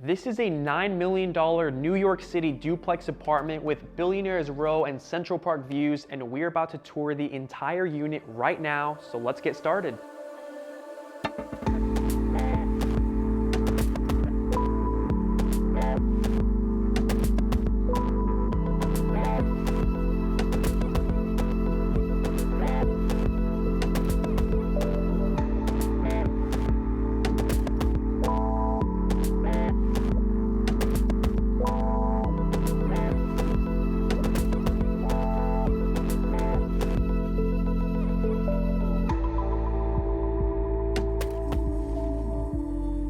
This is a $9 million New York City duplex apartment with Billionaire's Row and Central Park views, and we're about to tour the entire unit right now, so let's get started.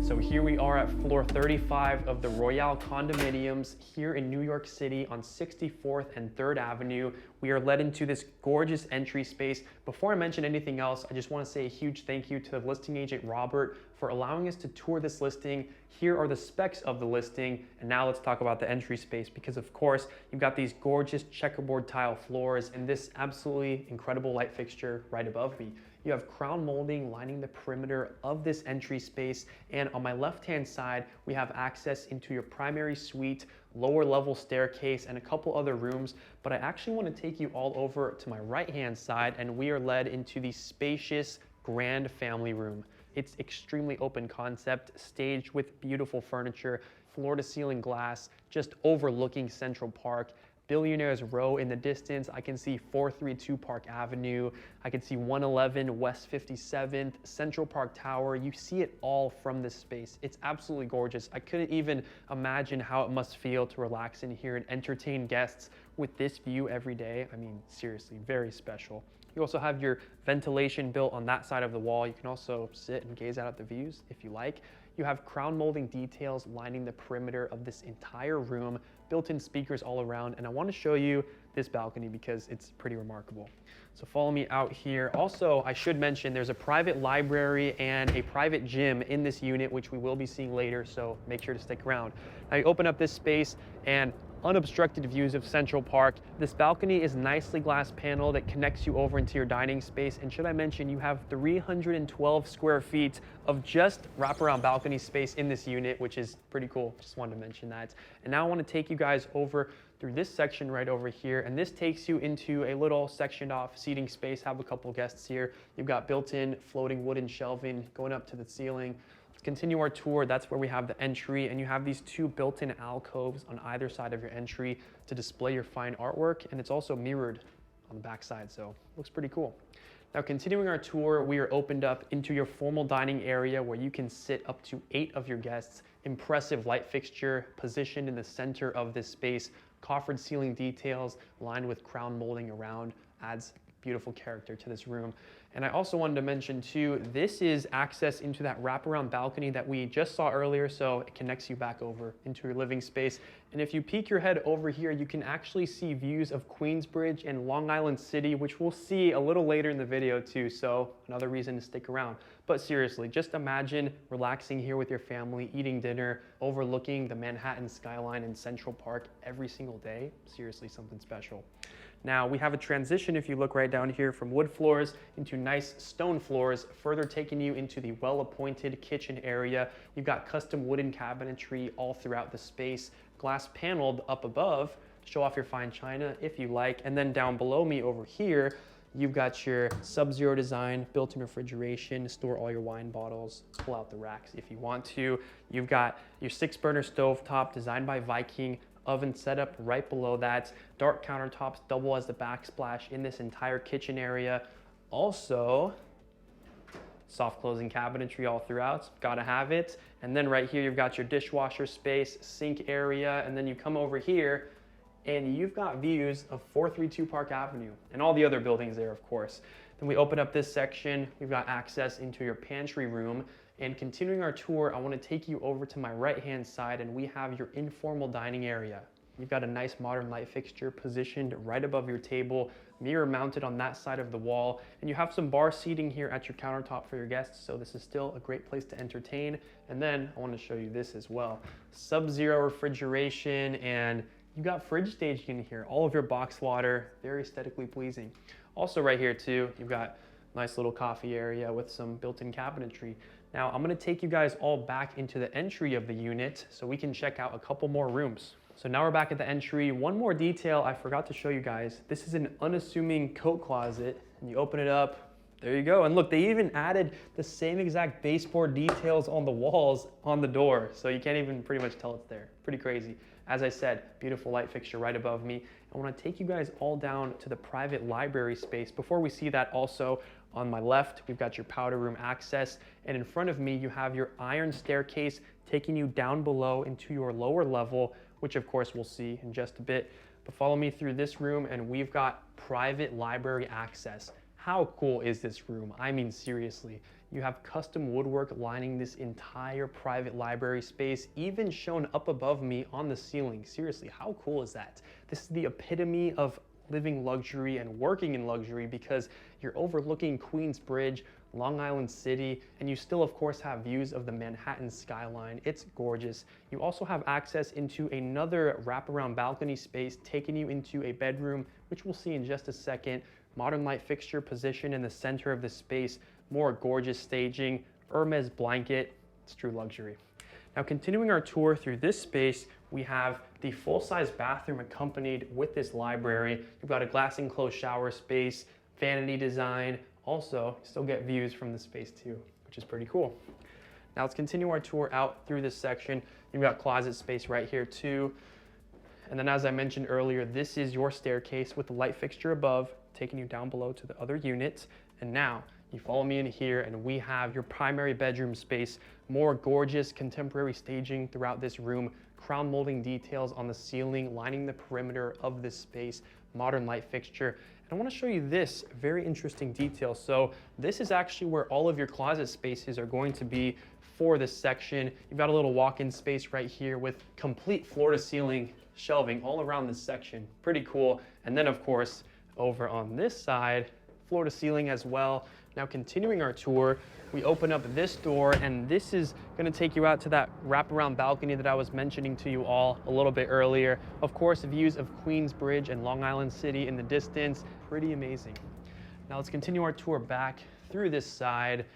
So here we are at floor 35 of the Royale Condominiums here in New York City on 64th and 3rd Avenue. We are led into this gorgeous entry space. Before I mention anything else, I just want to say a huge thank you to the listing agent Robert for allowing us to tour this listing. Here are the specs of the listing, and now let's talk about the entry space, because of course you've got these gorgeous checkerboard tile floors and this absolutely incredible light fixture right above me. You have crown molding lining the perimeter of this entry space, and on my left-hand side, we have access into your primary suite, lower level staircase, and a couple other rooms, but I actually want to take you all over to my right-hand side, and we are led into the spacious grand family room. It's extremely open concept, staged with beautiful furniture, floor-to-ceiling glass, just overlooking Central Park. Billionaire's Row in the distance. I can see 432 Park Avenue. I can see 111 West 57th, Central Park Tower. You see it all from this space. It's absolutely gorgeous. I couldn't even imagine how it must feel to relax in here and entertain guests with this view every day. I mean, seriously, very special. You also have your ventilation built on that side of the wall. You can also sit and gaze out at the views if you like. You have crown molding details lining the perimeter of this entire room, built-in speakers all around, and I want to show you this balcony because it's pretty remarkable. So follow me out here. Also, I should mention there's a private library and a private gym in this unit, which we will be seeing later, so make sure to stick around. Now you open up this space and unobstructed views of Central Park. This balcony is nicely glass paneled that connects you over into your dining space. And should I mention, you have 312 square feet of just wraparound balcony space in this unit, which is pretty cool. Just wanted to mention that. And now I want to take you guys over through this section right over here. And this takes you into a little sectioned off seating space. Have a couple guests here. You've got built-in floating wooden shelving going up to the ceiling. Continue our tour. That's where we have the entry, and you have these two built-in alcoves on either side of your entry to display your fine artwork, and it's also mirrored on the back side, so looks pretty cool. Now continuing our tour, we are opened up into your formal dining area where you can sit up to 8 of your guests. Impressive light fixture positioned in the center of this space. Coffered ceiling details lined with crown molding around adds beautiful character to this room. And I also wanted to mention too, this is access into that wraparound balcony that we just saw earlier, so it connects you back over into your living space. And if you peek your head over here, you can actually see views of Queensbridge and Long Island City, which we'll see a little later in the video too, so another reason to stick around. But seriously, just imagine relaxing here with your family, eating dinner, overlooking the Manhattan skyline in Central Park every single day. Seriously, something special. Now we have a transition, if you look right down here, from wood floors into nice stone floors, further taking you into the well-appointed kitchen area. You've got custom wooden cabinetry all throughout the space, glass paneled up above to show off your fine china if you like. And then down below me over here, you've got your Sub-Zero design, built-in refrigeration, store all your wine bottles, pull out the racks if you want to. You've got your 6-burner stovetop designed by Viking, oven setup right below that. Dark countertops double as the backsplash in this entire kitchen area. Also, soft closing cabinetry all throughout, gotta have it. And then right here, you've got your dishwasher space, sink area, and then you come over here and you've got views of 432 Park Avenue and all the other buildings there, of course. Then we open up this section, we've got access into your pantry room. And continuing our tour, I want to take you over to my right-hand side, and we have your informal dining area. You've got a nice modern light fixture positioned right above your table, mirror mounted on that side of the wall, and you have some bar seating here at your countertop for your guests, so this is still a great place to entertain. And then I want to show you this as well. Sub-Zero refrigeration, and you got fridge staging in here, all of your box water, very aesthetically pleasing. Also right here too, you've got nice little coffee area with some built-in cabinetry. Now I'm gonna take you guys all back into the entry of the unit so we can check out a couple more rooms. So now we're back at the entry. One more detail I forgot to show you guys. This is an unassuming coat closet, and you open it up, there you go. And look, they even added the same exact baseboard details on the walls on the door, so you can't even pretty much tell it's there. Pretty crazy. As I said, beautiful light fixture right above me. I wanna take you guys all down to the private library space. Before we see that, also on my left, we've got your powder room access, and in front of me, you have your iron staircase taking you down below into your lower level, which of course we'll see in just a bit. But follow me through this room, and we've got private library access. How cool is this room? I mean, seriously. You have custom woodwork lining this entire private library space, even shown up above me on the ceiling. Seriously, how cool is that? This is the epitome of living luxury and working in luxury, because you're overlooking Queensbridge, Long Island City, and you still of course have views of the Manhattan skyline. It's gorgeous. You also have access into another wraparound balcony space, taking you into a bedroom, which we'll see in just a second. Modern light fixture position in the center of the space, more gorgeous staging, Hermes blanket. It's true luxury. Now, continuing our tour through this space, we have the full-size bathroom accompanied with this library. You've got a glass enclosed shower space, vanity design. Also, you still get views from the space too, which is pretty cool. Now let's continue our tour out through this section. You've got closet space right here too. And then, as I mentioned earlier, this is your staircase with the light fixture above, taking you down below to the other units. And now you follow me in here, and we have your primary bedroom space. More gorgeous contemporary staging throughout this room, crown molding details on the ceiling lining the perimeter of this space, modern light fixture. And I want to show you this very interesting detail. So this is actually where all of your closet spaces are going to be for this section. You've got a little walk-in space right here with complete floor to ceiling shelving all around this section. Pretty cool. And then of course, over on this side, floor to ceiling as well. Now, continuing our tour, we open up this door, and this is going to take you out to that wraparound balcony that I was mentioning to you all a little bit earlier. Of course, views of Queensbridge and Long Island City in the distance. Pretty amazing. Now let's continue our tour back through this side,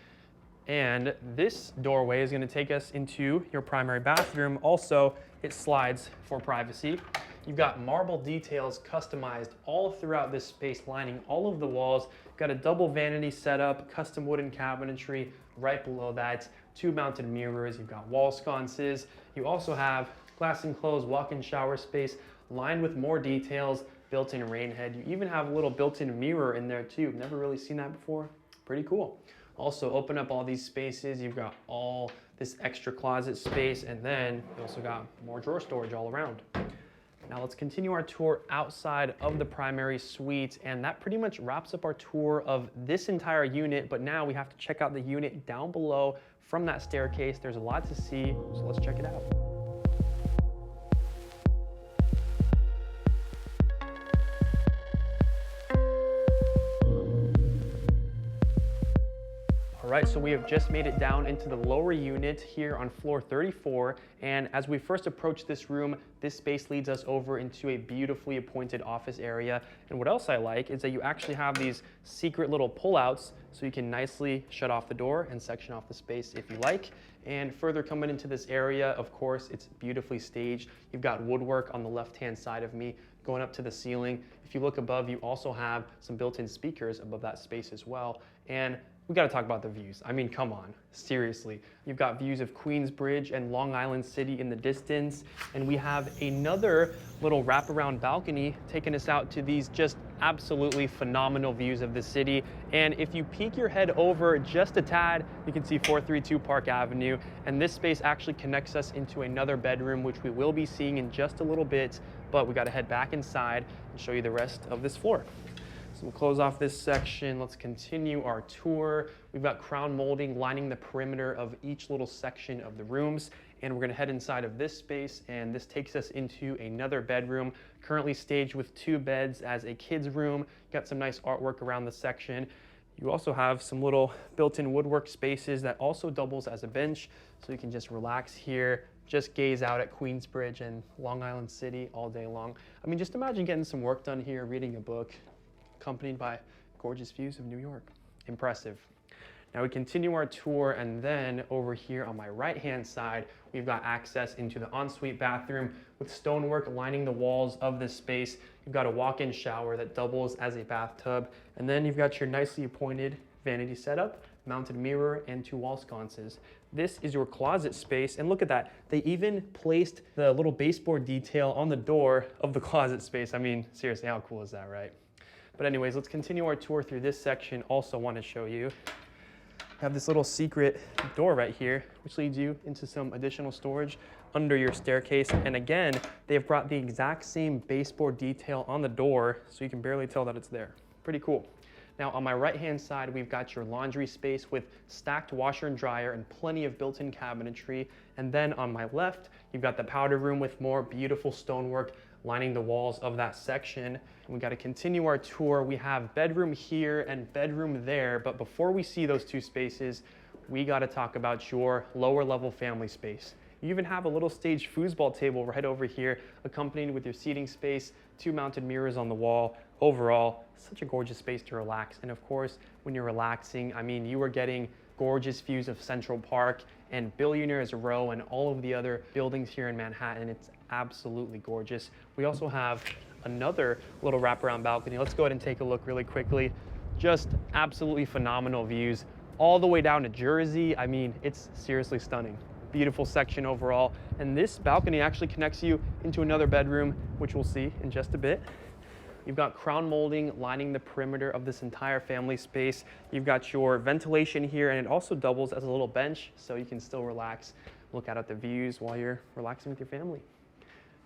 and this doorway is going to take us into your primary bathroom. Also, it slides for privacy. You've got marble details customized all throughout this space, lining all of the walls. You've got a double vanity setup, custom wooden cabinetry right below that, 2 mounted mirrors. You've got wall sconces. You also have glass enclosed walk-in shower space lined with more details, built-in rain head. You even have a little built-in mirror in there too. Never really seen that before. Pretty cool. Also, open up all these spaces. You've got all this extra closet space, and then you also got more drawer storage all around. Now let's continue our tour outside of the primary suite, and that pretty much wraps up our tour of this entire unit. But now we have to check out the unit down below from that staircase. There's a lot to see, so let's check it out. All right, so we have just made it down into the lower unit here on floor 34. And as we first approach this room, this space leads us over into a beautifully appointed office area. And what else I like is that you actually have these secret little pullouts, so you can nicely shut off the door and section off the space if you like. And further coming into this area, of course, it's beautifully staged. You've got woodwork on the left-hand side of me going up to the ceiling. If you look above, you also have some built-in speakers above that space as well. And we got to talk about the views. I mean, come on, seriously. You've got views of Queensbridge and Long Island City in the distance, and we have another little wraparound balcony taking us out to these just absolutely phenomenal views of the city. And if you peek your head over just a tad, you can see 432 Park Avenue, and this space actually connects us into another bedroom, which we will be seeing in just a little bit, but we got to head back inside and show you the rest of this floor. So we'll close off this section. Let's continue our tour. We've got crown molding lining the perimeter of each little section of the rooms. And we're gonna head inside of this space, and this takes us into another bedroom, currently staged with 2 beds as a kid's room. Got some nice artwork around the section. You also have some little built-in woodwork spaces that also doubles as a bench, so you can just relax here, just gaze out at Queensbridge and Long Island City all day long. I mean, just imagine getting some work done here, reading a book, accompanied by gorgeous views of New York. Impressive. Now we continue our tour, and then over here on my right-hand side, we've got access into the ensuite bathroom with stonework lining the walls of this space. You've got a walk-in shower that doubles as a bathtub, and then you've got your nicely appointed vanity setup, mounted mirror, and 2 wall sconces. This is your closet space, and look at that. They even placed the little baseboard detail on the door of the closet space. I mean, seriously, how cool is that, right? But anyways, let's continue our tour through this section. Also want to show you, I have this little secret door right here, which leads you into some additional storage under your staircase. And again, they've brought the exact same baseboard detail on the door, so you can barely tell that it's there. Pretty cool. Now on my right-hand side, we've got your laundry space with stacked washer and dryer and plenty of built-in cabinetry. And then on my left, you've got the powder room with more beautiful stonework lining the walls of that section. And we got to continue our tour. We have bedroom here and bedroom there, but before we see those 2 spaces, we got to talk about your lower level family space. You even have a little staged foosball table right over here, accompanied with your seating space, 2 mounted mirrors on the wall. Overall, such a gorgeous space to relax. And of course, when you're relaxing, I mean, you are getting gorgeous views of Central Park and Billionaire's Row and all of the other buildings here in Manhattan. It's absolutely gorgeous. We also have another little wraparound balcony. Let's go ahead and take a look really quickly. Just absolutely phenomenal views all the way down to Jersey. I mean, it's seriously stunning. Beautiful section overall. And this balcony actually connects you into another bedroom, which we'll see in just a bit. You've got crown molding lining the perimeter of this entire family space. You've got your ventilation here, and it also doubles as a little bench, so you can still relax, look out at the views while you're relaxing with your family.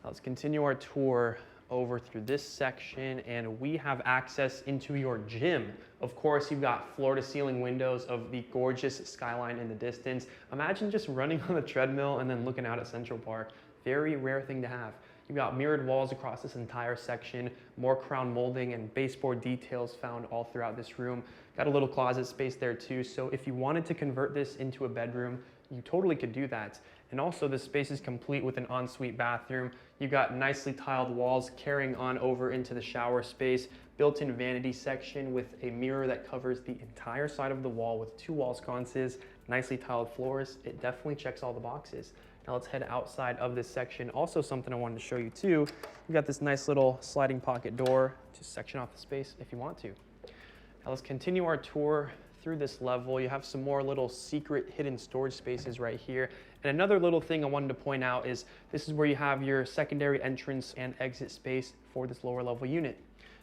Now let's continue our tour over through this section, and we have access into your gym. Of course, you've got floor-to-ceiling windows of the gorgeous skyline in the distance. Imagine just running on the treadmill and then looking out at Central Park. Very rare thing to have. You've got mirrored walls across this entire section, more crown molding and baseboard details found all throughout this room. Got a little closet space there too, so if you wanted to convert this into a bedroom, you totally could do that. And also this space is complete with an ensuite bathroom. You've got nicely tiled walls carrying on over into the shower space, built-in vanity section with a mirror that covers the entire side of the wall with 2 wall sconces, nicely tiled floors. It definitely checks all the boxes. Now let's head outside of this section. Also something I wanted to show you too, you've got this nice little sliding pocket door to section off the space if you want to. Now let's continue our tour through this level. You have some more little secret hidden storage spaces right here. And another little thing I wanted to point out is this is where you have your secondary entrance and exit space for this lower level unit.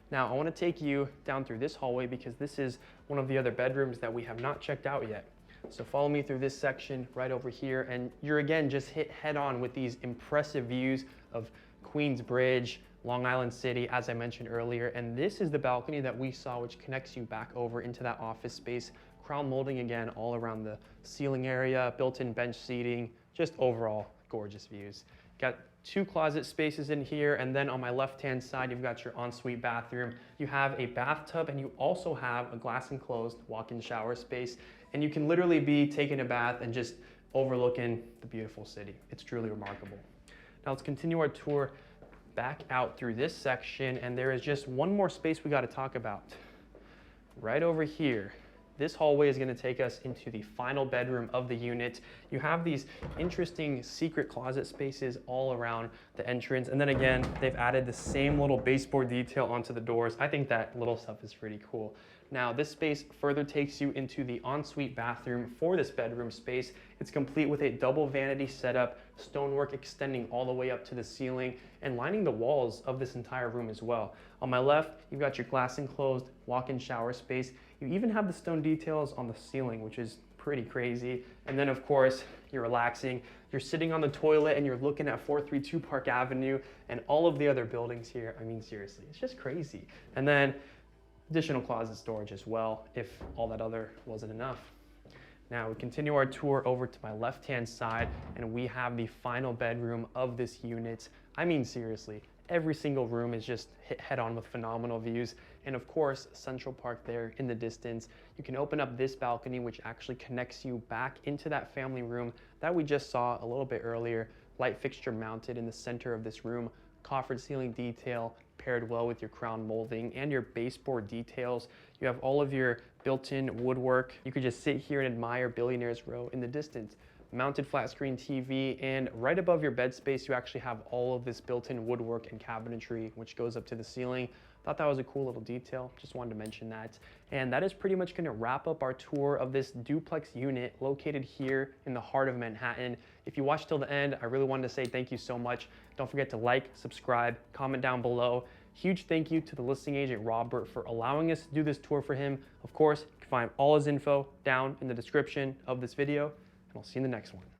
Now I want to take you down through this hallway because this is one of the other bedrooms that we have not checked out yet. So follow me through this section right over here, and you're again just hit head on with these impressive views of Queensbridge, Long Island City, as I mentioned earlier. And this is the balcony that we saw, which connects you back over into that office space. Crown molding again all around the ceiling area, built-in bench seating, just overall gorgeous views. Got 2 closet spaces in here, and then on my left-hand side, you've got your ensuite bathroom. You have a bathtub, and you also have a glass enclosed walk-in shower space, and you can literally be taking a bath and just overlooking the beautiful city. It's truly remarkable. Now let's continue our tour back out through this section, and there is just one more space we got to talk about. Right over here. This hallway is going to take us into the final bedroom of the unit. You have these interesting secret closet spaces all around the entrance. And then again, they've added the same little baseboard detail onto the doors. I think that little stuff is pretty cool. Now, this space further takes you into the ensuite bathroom for this bedroom space. It's complete with a double vanity setup, stonework extending all the way up to the ceiling and lining the walls of this entire room as well. On my left, you've got your glass enclosed walk-in shower space. You even have the stone details on the ceiling, which is pretty crazy. And then of course, you're relaxing. You're sitting on the toilet and you're looking at 432 Park Avenue and all of the other buildings here. I mean, seriously, it's just crazy. And then additional closet storage as well, if all that other wasn't enough. Now we continue our tour over to my left-hand side, and we have the final bedroom of this unit. I mean, seriously, every single room is just hit head on with phenomenal views. And of course, Central Park there in the distance. You can open up this balcony, which actually connects you back into that family room that we just saw a little bit earlier. Light fixture mounted in the center of this room, coffered ceiling detail paired well with your crown molding and your baseboard details. You have all of your built-in woodwork. You could just sit here and admire Billionaire's Row in the distance. Mounted flat screen TV, and right above your bed space, you actually have all of this built-in woodwork and cabinetry, which goes up to the ceiling. Thought that was a cool little detail. Just wanted to mention that. And that is pretty much going to wrap up our tour of this duplex unit located here in the heart of Manhattan. If you watched till the end, I really wanted to say thank you so much. Don't forget to like, subscribe, comment down below. Huge thank you to the listing agent Robert for allowing us to do this tour for him. Of course, you can find all his info down in the description of this video, and I'll see you in the next one.